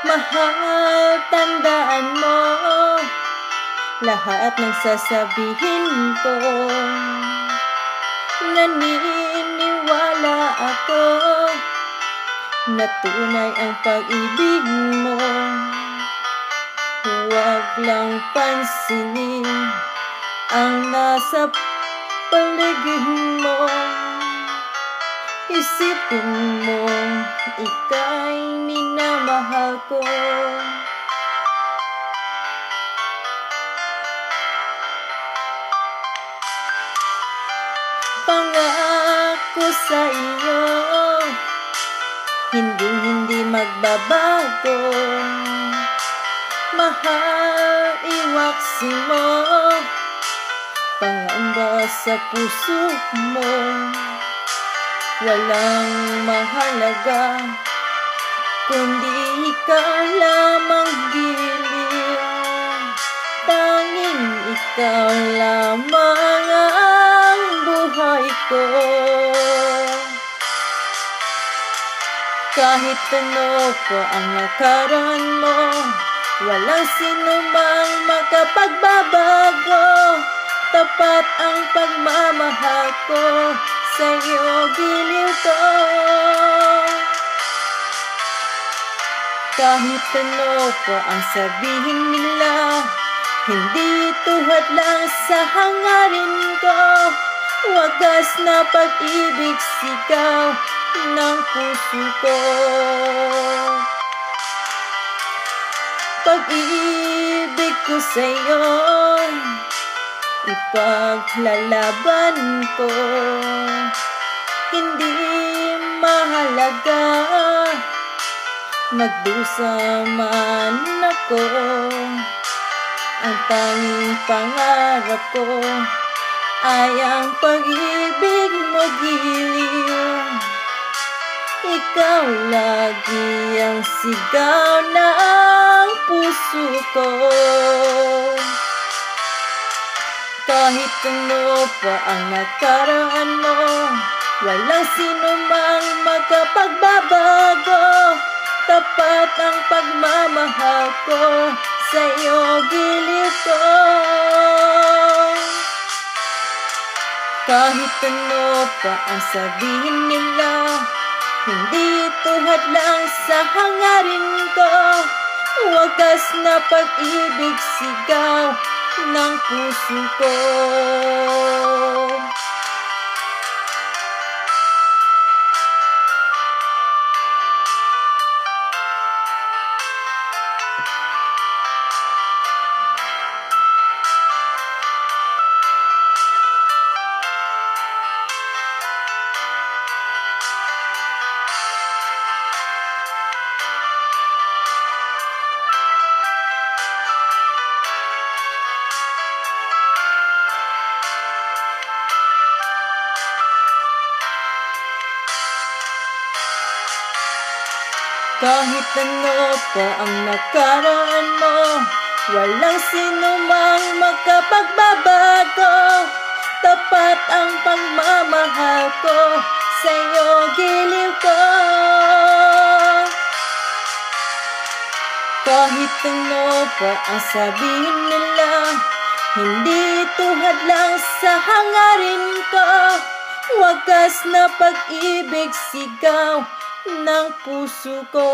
Mahal, tandaan mo lahat ng sasabihin ko. Naniniwala ako na tunay ang pag-ibig mo. Huwag lang pansinin ang nasa paligid mo. Isipin mo, ika'y minamahal ko. Pangako sa iyo, hindi magbabago. Mahal, iwaksi mo pangamba sa puso mo. Walang mahalaga kundi ikaw lamang giliw. Tanging ikaw lamang ang buhay ko. Kahit ano pa ang nakaraan mo, walang sinumang makapagbabago. Tapat ang pagmamahal ko, sa'yo giliw ko. Kahit ano pa ang sabihin nila, hindi tuhad lang sa hangarin ko. Wagas na pag-ibig sigaw ng puso ko. Pag-ibig ko sa'yo, ipaglalaban ko. Hindi mahalaga magdusa man ako. Ang tanging pangarap ko ay ang pag-ibig mo giliw. Ikaw lagi ang sigaw ng puso ko. Kahit ano pa ang nakaraan mo, walang sinumang magkapagbabago. Tapat ang pagmamahal ko, sa'yo giliw ko. Kahit ano pa ang sabihin nila, hindi tuhad lang sa hangarin ko. Wagas na pag-ibig sigaw ng puso ko. Kahit ano pa ang nakaraan mo, walang sinumang makapagbabago. Tapat ang pagmamahal ko, sa'yo giliw ko. Kahit ano pa ang sabihin nila, hindi tuhad lang sa hangarin ko. Wagas na pag-ibig sigaw ng puso ko.